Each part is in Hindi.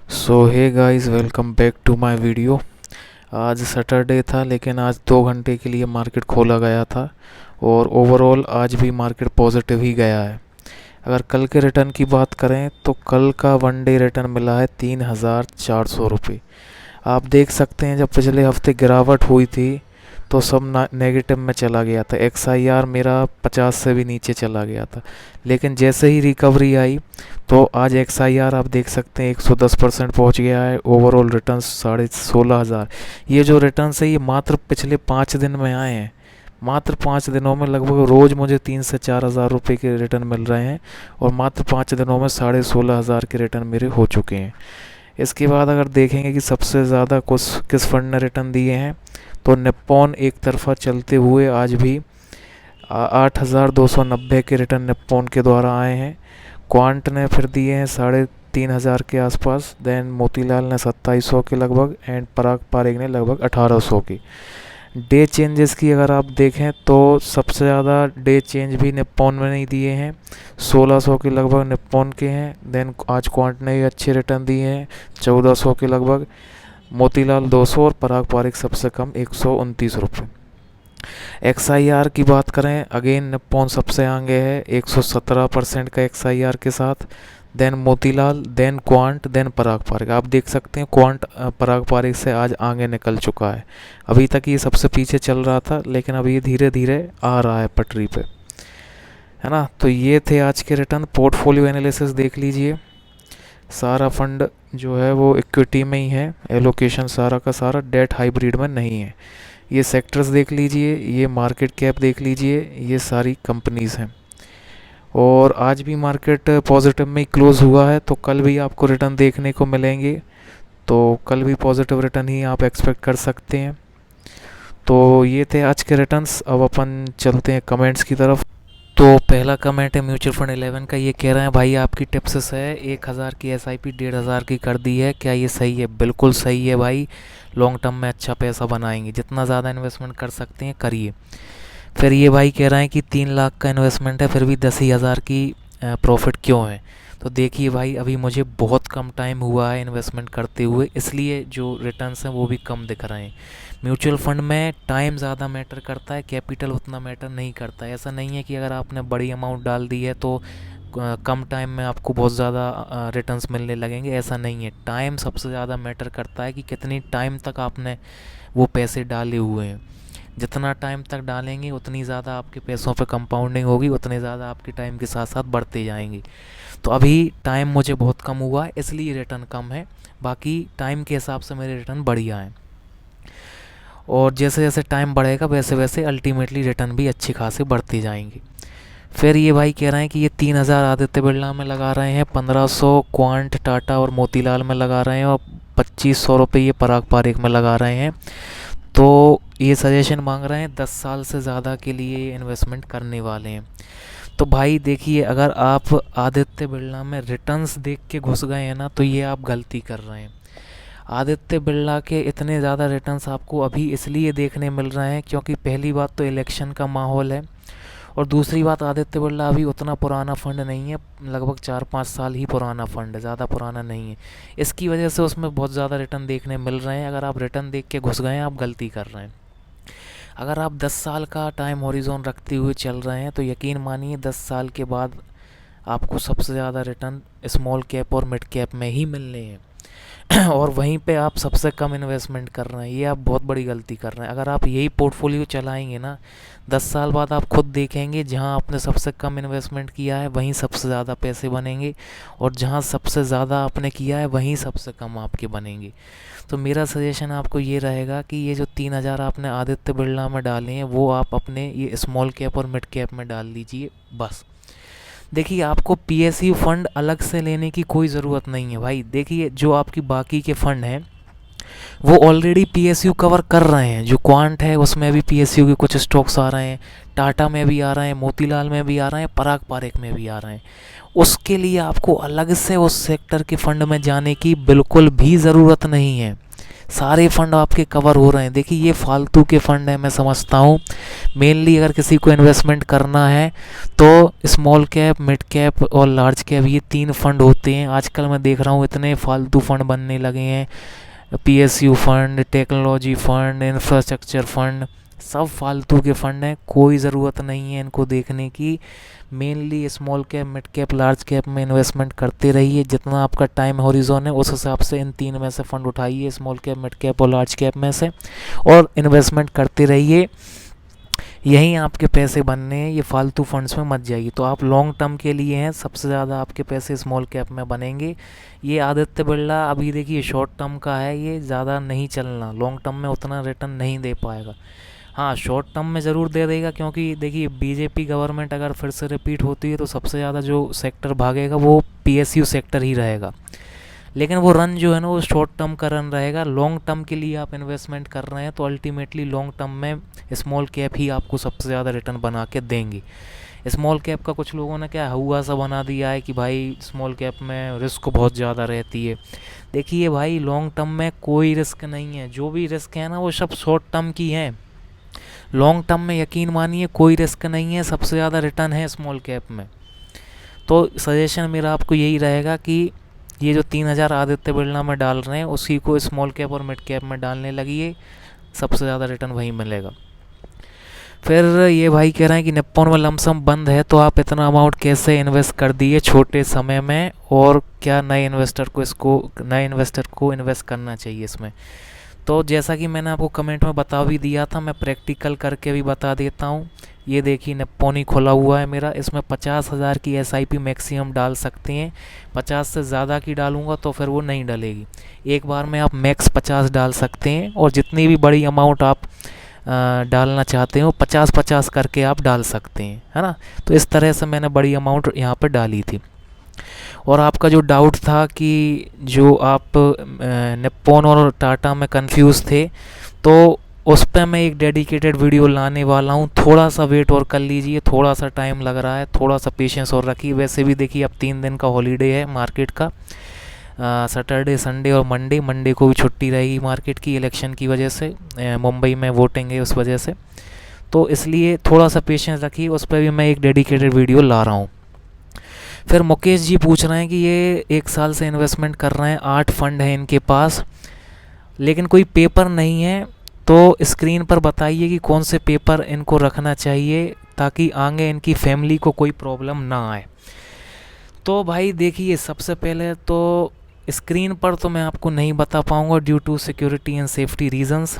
So hey guys, welcome back to my video. आज सैटरडे था लेकिन आज 2 घंटे के लिए मार्केट खोला गया था और ओवरऑल आज भी मार्केट पॉजिटिव ही गया है। अगर कल के रिटर्न की बात करें तो कल का वन डे रिटर्न मिला है 3,400 रुपये। आप देख सकते हैं जब पिछले हफ्ते गिरावट हुई थी तो सब नेगेटिव में चला गया था। XIR मेरा 50 से भी नीचे चला गया था, लेकिन जैसे ही रिकवरी आई तो आज XIR आप देख सकते हैं 110% पहुँच गया है। Overall return 16,500। ये जो रिटर्न है ये मात्र पिछले 5 दिन में आए हैं। मात्र 5 दिनों में लगभग रोज़ मुझे 3 से 4 हज़ार रुपये के रिटर्न मिल रहे हैं और मात्र 5 दिनों में 16,500 के रिटर्न मेरे हो चुके हैं। इसके बाद अगर देखेंगे कि सबसे ज़्यादा किस फंड ने रिटर्न दिए हैं तो निप्पॉन एक तरफा चलते हुए आज भी 8,290 के रिटर्न निप्पॉन के द्वारा आए हैं। क्वांट ने फिर दिए हैं 3,500 के आसपास। देन मोतीलाल ने 2,700 के लगभग एंड पराग पारेख ने लगभग 1,800 की। डे चेंजेस की अगर आप देखें तो सबसे ज़्यादा डे चेंज भी निप्पॉन में नहीं दिए हैं। 1,600 के लगभग निप्पॉन के हैं। देन आज क्वांट ने भी अच्छे रिटर्न दिए हैं 1,400 के लगभग। मोतीलाल 200 और पराग पारेख सबसे कम 129 रुपये। XIR की बात करें, अगेन निप्पॉन सबसे आगे है 117% का XIR के साथ। Then Motilal, then Quant, then Parag Parekh. आप देख सकते हैं क्वांट पराग पारेख से आज आगे निकल चुका है। अभी तक ये सबसे पीछे चल रहा था लेकिन अब ये धीरे धीरे आ रहा है पटरी पे, है ना। तो ये थे आज के रिटर्न। पोर्टफोलियो एनालिसिस देख लीजिए। सारा फंड जो है वो इक्विटी में ही है। एलोकेशन सारा का सारा डेट हाइब्रिड में नहीं है। ये सेक्टर्स देख लीजिए, ये मार्केट कैप देख लीजिए, ये सारी कंपनीज़ हैं। और आज भी मार्केट पॉजिटिव में ही क्लोज़ हुआ है तो कल भी आपको रिटर्न देखने को मिलेंगे। तो कल भी पॉजिटिव रिटर्न ही आप एक्सपेक्ट कर सकते हैं। तो ये थे आज के रिटर्न्स। अब अपन चलते हैं कमेंट्स की तरफ। तो पहला कमेंट है म्यूचुअल फंड 11 का। ये कह रहे हैं भाई आपकी टिप्स है 1,000 की SIP 1,500 की कर दी है, क्या ये सही है? बिल्कुल सही है भाई। लॉन्ग टर्म में अच्छा पैसा बनाएंगे, जितना ज़्यादा इन्वेस्टमेंट कर सकते हैं करिए। फिर ये भाई कह रहे हैं कि 3 लाख का इन्वेस्टमेंट है फिर भी 10,000 की प्रॉफिट क्यों है? तो देखिए भाई, अभी मुझे बहुत कम टाइम हुआ है इन्वेस्टमेंट करते हुए, इसलिए जो रिटर्न्स हैं वो भी कम दिख रहे हैं। म्यूचुअल फंड में टाइम ज़्यादा मैटर करता है, कैपिटल उतना मैटर नहीं करता है। ऐसा नहीं है कि अगर आपने बड़ी अमाउंट डाल दी है तो कम टाइम में आपको बहुत ज़्यादा रिटर्न्स मिलने लगेंगे, ऐसा नहीं है। टाइम सबसे ज़्यादा मैटर करता है कि कितनी टाइम तक आपने वो पैसे डाले हुए हैं। जितना टाइम तक डालेंगे उतनी ज़्यादा आपके पैसों पे कंपाउंडिंग होगी, उतने ज़्यादा आपके टाइम के साथ साथ बढ़ते जाएंगे। तो अभी टाइम मुझे बहुत कम हुआ है इसलिए रिटर्न कम है, बाकी टाइम के हिसाब से मेरे रिटर्न बढ़िया हैं। और जैसे जैसे टाइम बढ़ेगा वैसे वैसे अल्टीमेटली रिटर्न भी अच्छे खासे बढ़ते जाएंगे। फिर ये भाई कह रहे हैं कि ये 3,000 आदित्य बिरला में लगा रहे हैं, 1,500 क्वांट टाटा और मोतीलाल में लगा रहे हैं और 2,500 रुपये ये पराग पारेख में लगा रहे हैं। तो ये सजेशन मांग रहे हैं 10 साल से ज़्यादा के लिए इन्वेस्टमेंट करने वाले हैं। तो भाई देखिए, अगर आप आदित्य बिरला में रिटर्न्स देख के घुस गए हैं ना तो ये आप गलती कर रहे हैं। आदित्य बिरला के इतने ज़्यादा रिटर्न्स आपको अभी इसलिए देखने मिल रहे हैं क्योंकि पहली बात तो इलेक्शन का माहौल है और दूसरी बात आदित्य बिरला अभी उतना पुराना फंड नहीं है, लगभग 4-5 साल ही पुराना फंड है, ज़्यादा पुराना नहीं है। इसकी वजह से उसमें बहुत ज़्यादा रिटर्न देखने मिल रहे हैं। अगर आप रिटर्न देख के घुस गए हैं आप गलती कर रहे हैं। अगर आप 10 साल का टाइम हॉरिजॉन रखते हुए चल रहे हैं तो यकीन मानिए 10 साल के बाद आपको सबसे ज़्यादा रिटर्न स्मॉल कैप और मिड कैप में ही मिलने हैं। और वहीं पे आप सबसे कम इन्वेस्टमेंट कर रहे हैं, ये आप बहुत बड़ी गलती कर रहे हैं। अगर आप यही पोर्टफोलियो चलाएंगे ना 10 साल बाद आप खुद देखेंगे जहां आपने सबसे कम इन्वेस्टमेंट किया है वहीं सबसे ज़्यादा पैसे बनेंगे और जहां सबसे ज़्यादा आपने किया है वहीं सबसे कम आपके बनेंगे। तो मेरा सजेशन आपको ये रहेगा कि ये जो 3,000 आपने आदित्य बिरला में डाले हैं वो आप अपने ये स्मॉल कैप और मिड कैप में डाल दीजिए बस। देखिए, आपको PSU फंड अलग से लेने की कोई ज़रूरत नहीं है भाई। देखिए, जो आपकी बाकी के फंड हैं वो ऑलरेडी PSU कवर कर रहे हैं। जो क्वांट है उसमें भी PSU के कुछ स्टॉक्स आ रहे हैं, टाटा में भी आ रहे हैं, मोतीलाल में भी आ रहे हैं, पराग पारेख में भी आ रहे हैं। उसके लिए आपको अलग से उस सेक्टर के फंड में जाने की बिल्कुल भी ज़रूरत नहीं है। सारे फंड आपके कवर हो रहे हैं। देखिए ये फालतू के फंड है, मैं समझता हूँ। मेनली अगर किसी को इन्वेस्टमेंट करना है तो स्मॉल कैप, मिड कैप और लार्ज कैप, ये 3 फंड होते हैं। आजकल मैं देख रहा हूँ इतने फालतू फंड बनने लगे हैं, PSU fund, technology fund, infrastructure fund, सब फालतू के फंड हैं, कोई ज़रूरत नहीं है इनको देखने की। Mainly small cap, mid cap, large cap में इन्वेस्टमेंट करते रहिए। जितना आपका टाइम हॉरिजॉन है उस हिसाब से इन 3 में से फ़ंड उठाइए, स्मॉल कैप, मिड कैप और लार्ज कैप में से, और इन्वेस्टमेंट करते रहिए। यहीं आपके पैसे बनने हैं, ये फालतू फंड्स में मत जाइए। तो आप लॉन्ग टर्म के लिए हैं, सबसे ज़्यादा आपके पैसे स्मॉल कैप में बनेंगे। ये आदित्य बिरला अभी देखिए शॉर्ट टर्म का है, ये ज़्यादा नहीं चलना, लॉन्ग टर्म में उतना रिटर्न नहीं दे पाएगा। हाँ शॉर्ट टर्म में ज़रूर दे देगा, क्योंकि देखिए बीजेपी गवर्नमेंट अगर फिर से रिपीट होती है तो सबसे ज़्यादा जो सेक्टर भागेगा वो PSU सेक्टर ही रहेगा। लेकिन वो रन जो है ना वो शॉर्ट टर्म का रन रहेगा। लॉन्ग टर्म के लिए आप इन्वेस्टमेंट कर रहे हैं तो अल्टीमेटली लॉन्ग टर्म में स्मॉल कैप ही आपको सबसे ज़्यादा रिटर्न बना के देंगी। स्मॉल कैप का कुछ लोगों ने क्या हुआ सा बना दिया है कि भाई स्मॉल कैप में रिस्क बहुत ज़्यादा रहती है। देखिए भाई लॉन्ग टर्म में कोई रिस्क नहीं है, जो भी रिस्क है ना वो सब शॉर्ट टर्म की हैं। लॉन्ग टर्म में यकीन मानिए कोई रिस्क नहीं है, सबसे ज़्यादा रिटर्न है स्मॉल कैप में। तो सजेशन मेरा आपको यही रहेगा कि ये जो 3000 आदित्य बिरला में डाल रहे हैं उसी को स्मॉल कैप और मिड कैप में डालने लगिए, सबसे ज़्यादा रिटर्न वहीं मिलेगा। फिर ये भाई कह रहे हैं कि निप्पॉन में लमसम बंद है तो आप इतना अमाउंट कैसे इन्वेस्ट कर दिए छोटे समय में, और क्या नए इन्वेस्टर को इन्वेस्ट करना चाहिए इसमें। तो जैसा कि मैंने आपको कमेंट में बता भी दिया था, मैं प्रैक्टिकल करके भी बता देता हूँ। ये देखिए निप्पॉन ही खुला हुआ है मेरा, इसमें 50,000 की SIP मैक्सिमम डाल सकते हैं। 50 से ज़्यादा की डालूंगा तो फिर वो नहीं डलेगी। एक बार में आप मैक्स 50 डाल सकते हैं, और जितनी भी बड़ी अमाउंट आप डालना चाहते हो 50-50 करके आप डाल सकते हैं, है ना। तो इस तरह से मैंने बड़ी अमाउंट यहाँ पर डाली थी। और आपका जो डाउट था कि जो आप निप्पॉन और टाटा में कंफ्यूज थे, तो उस पर मैं एक डेडिकेटेड वीडियो लाने वाला हूँ। थोड़ा सा वेट और कर लीजिए, थोड़ा सा टाइम लग रहा है, थोड़ा सा पेशेंस और रखिए। वैसे भी देखिए अब 3 दिन का हॉलीडे है मार्केट का, सैटरडे, संडे और मंडे को भी छुट्टी रहेगी मार्केट की, इलेक्शन की वजह से, मुंबई में वोटिंग है उस वजह से। तो इसलिए थोड़ा सा पेशेंस रखिए, उस पर भी मैं एक डेडिकेटेड वीडियो ला रहा हूँ। फिर मुकेश जी पूछ रहे हैं कि ये 1 साल से इन्वेस्टमेंट कर रहे हैं, 8 फंड है इनके पास, लेकिन कोई पेपर नहीं है, तो स्क्रीन पर बताइए कि कौन से पेपर इनको रखना चाहिए ताकि आगे इनकी फैमिली को कोई प्रॉब्लम ना आए। तो भाई देखिए सबसे पहले तो स्क्रीन पर तो मैं आपको नहीं बता पाऊँगा due to security and safety reasons,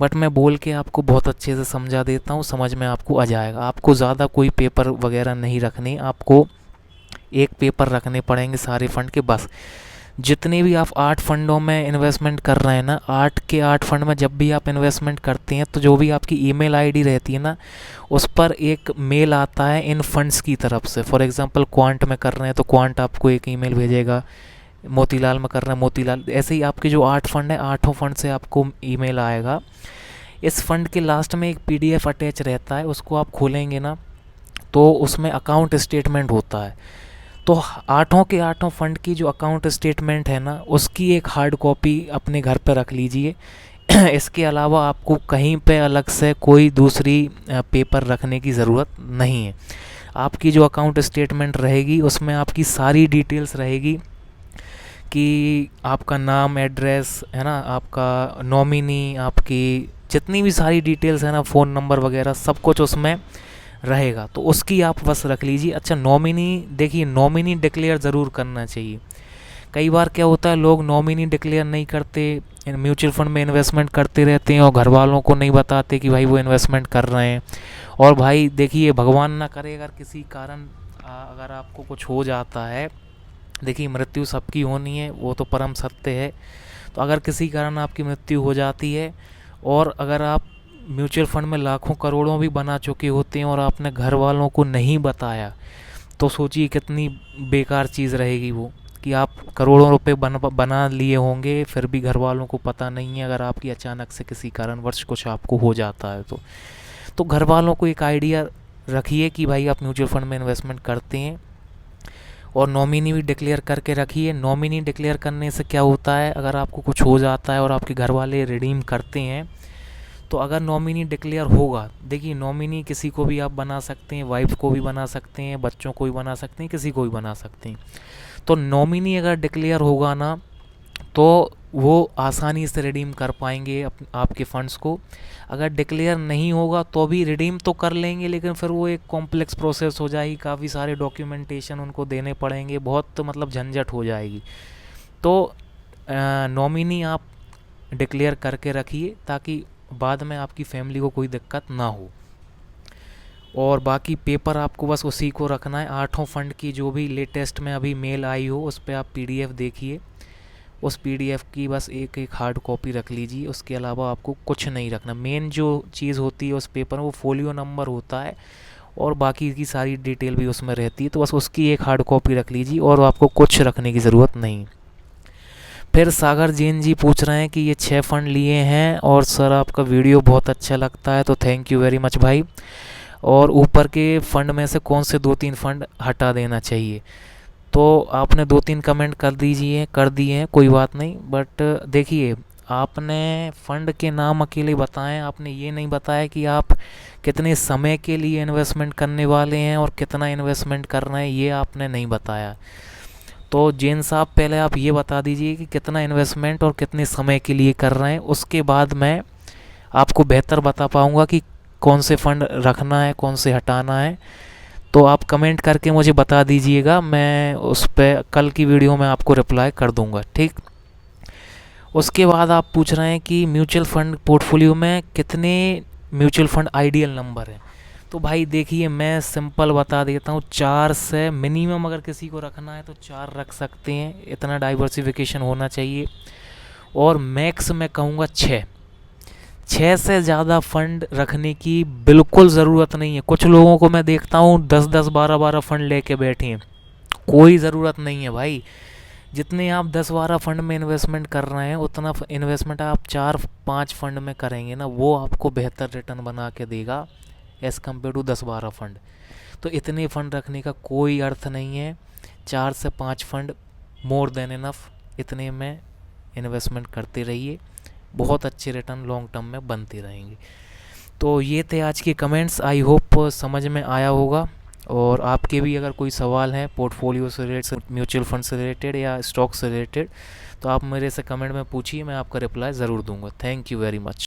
but मैं बोल के आपको बहुत अच्छे से समझा देता हूँ, समझ में आपको आ जाएगा। आपको ज़्यादा कोई पेपर वगैरह नहीं रखने, आपको एक पेपर रखने पड़ेंगे सारे फंड के बस। जितने भी आप 8 फंडों में इन्वेस्टमेंट कर रहे हैं ना, 8 के 8 फंड में जब भी आप इन्वेस्टमेंट करते हैं तो जो भी आपकी ईमेल आईडी रहती है ना, उस पर एक मेल आता है इन फंड्स की तरफ से। फॉर एग्जांपल क्वांट में कर रहे हैं तो क्वांट आपको एक ईमेल भेजेगा, मोतीलाल में कर रहे हैं मोतीलाल, ऐसे ही आपके जो 8 फंड है 8 फंड से आपको ईमेल आएगा। इस फंड के लास्ट में एक PDF अटैच रहता है, उसको आप खोलेंगे ना तो उसमें अकाउंट स्टेटमेंट होता है। तो 8 के 8 फंड की जो अकाउंट स्टेटमेंट है ना, उसकी एक हार्ड कॉपी अपने घर पर रख लीजिए। इसके अलावा आपको कहीं पे अलग से कोई दूसरी पेपर रखने की ज़रूरत नहीं है। आपकी जो अकाउंट स्टेटमेंट रहेगी उसमें आपकी सारी डिटेल्स रहेगी कि आपका नाम, एड्रेस, है ना, आपका नॉमिनी, आपकी जितनी भी सारी डिटेल्स है ना, फ़ोन नंबर वगैरह सब कुछ उसमें रहेगा, तो उसकी आप बस रख लीजिए। अच्छा नॉमिनी, देखिए नॉमिनी डिक्लेयर ज़रूर करना चाहिए। कई बार क्या होता है लोग नॉमिनी डिक्लेयर नहीं करते, म्यूचुअल फंड में इन्वेस्टमेंट करते रहते हैं और घर वालों को नहीं बताते कि भाई वो इन्वेस्टमेंट कर रहे हैं। और भाई देखिए भगवान ना करे अगर किसी कारण अगर आपको कुछ हो जाता है, देखिए मृत्यु सबकी होनी है, वो तो परम सत्य है। तो अगर किसी कारण आपकी मृत्यु हो जाती है और अगर आप म्यूचुअल फंड में लाखों करोड़ों भी बना चुके होते हैं और आपने घर वालों को नहीं बताया, तो सोचिए कितनी बेकार चीज़ रहेगी वो, कि आप करोड़ों रुपए बना लिए होंगे फिर भी घर वालों को पता नहीं है। अगर आपकी अचानक से किसी कारणवश कुछ आपको हो जाता है तो घर वालों को एक आइडिया रखिए कि भाई आप म्यूचुअल फंड में इन्वेस्टमेंट करते हैं। और नॉमिनी भी डिक्लेयर करके रखिए। नॉमिनी डिक्लेयर करने से क्या होता है, अगर आपको कुछ हो जाता है और आपके घर वाले रिडीम करते हैं, तो अगर नॉमिनी डिक्लेयर होगा, देखिए नॉमिनी किसी को भी आप बना सकते हैं, वाइफ को भी बना सकते हैं, बच्चों को भी बना सकते हैं, किसी को भी बना सकते हैं। तो नॉमिनी अगर डिक्लेयर होगा ना, तो वो आसानी से रिडीम कर पाएंगे आपके फ़ंड्स को। अगर डिक्लेयर नहीं होगा तो भी रिडीम तो कर लेंगे, लेकिन फिर वो एक कॉम्प्लेक्स प्रोसेस हो जाएगी, काफ़ी सारे डॉक्यूमेंटेशन उनको देने पड़ेंगे, बहुत मतलब झंझट हो जाएगी। तो नॉमिनी आप डिक्लेयर करके रखिए, ताकि बाद में आपकी फैमिली को कोई दिक्कत ना हो। और बाकी पेपर आपको बस उसी को रखना है। 8 फंड की जो भी लेटेस्ट में अभी मेल आई हो, उस पर आप पीडीएफ देखिए, उस पीडीएफ की बस एक एक हार्ड कॉपी रख लीजिए। उसके अलावा आपको कुछ नहीं रखना। मेन जो चीज़ होती है उस पेपर में, वो फोलियो नंबर होता है, और बाकी की सारी डिटेल भी उसमें रहती है। तो बस उसकी एक हार्ड कॉपी रख लीजिए, और आपको कुछ रखने की ज़रूरत नहीं। फिर सागर जैन जी पूछ रहे हैं कि ये 6 फ़ंड लिए हैं, और सर आपका वीडियो बहुत अच्छा लगता है, तो थैंक यू वेरी मच भाई। और ऊपर के फ़ंड में से कौन से 2-3 फ़ंड हटा देना चाहिए? तो आपने 2-3 कमेंट कर दिए हैं, कोई बात नहीं। बट देखिए, आपने फ़ंड के नाम अकेले बताएं, आपने ये नहीं बताया कि आप कितने समय के लिए इन्वेस्टमेंट करने वाले हैं और कितना इन्वेस्टमेंट कर रहे हैं, ये आपने नहीं बताया। तो जैन साहब, पहले आप ये बता दीजिए कि कितना इन्वेस्टमेंट और कितने समय के लिए कर रहे हैं, उसके बाद मैं आपको बेहतर बता पाऊँगा कि कौन से फ़ंड रखना है, कौन से हटाना है। तो आप कमेंट करके मुझे बता दीजिएगा, मैं उस पर कल की वीडियो में आपको रिप्लाई कर दूंगा, ठीक। उसके बाद आप पूछ रहे हैं कि म्यूचुअल फ़ंड पोर्टफोलियो में कितने म्यूचुअल फ़ंड आइडियल नंबर है। तो भाई देखिए, मैं सिंपल बता देता हूँ, 4 से मिनिमम अगर किसी को रखना है तो 4 रख सकते हैं, इतना डाइवर्सिफिकेशन होना चाहिए। और मैक्स मैं कहूँगा 6 से ज़्यादा फ़ंड रखने की बिल्कुल ज़रूरत नहीं है। कुछ लोगों को मैं देखता हूँ 10-10, 12-12 फ़ंड लेके बैठे हैं, कोई ज़रूरत नहीं है भाई। जितने आप 10-12 फ़ंड में इन्वेस्टमेंट कर रहे हैं, उतना इन्वेस्टमेंट आप 4-5 फ़ंड में करेंगे ना, वो आपको बेहतर रिटर्न बना के देगा एज़ कम्पेयर टू 10-12 फ़ंड। तो इतने फ़ंड रखने का कोई अर्थ नहीं है। 4 से 5 फ़ंड मोर देन इनफ, इतने में इन्वेस्टमेंट करते रहिए, बहुत अच्छे रिटर्न लॉन्ग टर्म में बनते रहेंगे। तो ये थे आज के कमेंट्स, आई होप समझ में आया होगा। और आपके भी अगर कोई सवाल हैं पोर्टफोलियो से रिलेटेड, म्यूचुअल फंड से रिलेटेड या स्टॉक से रिलेटेड, तो आप मेरे से कमेंट में पूछिए, मैं आपका रिप्लाई ज़रूर दूंगा। Thank you very much.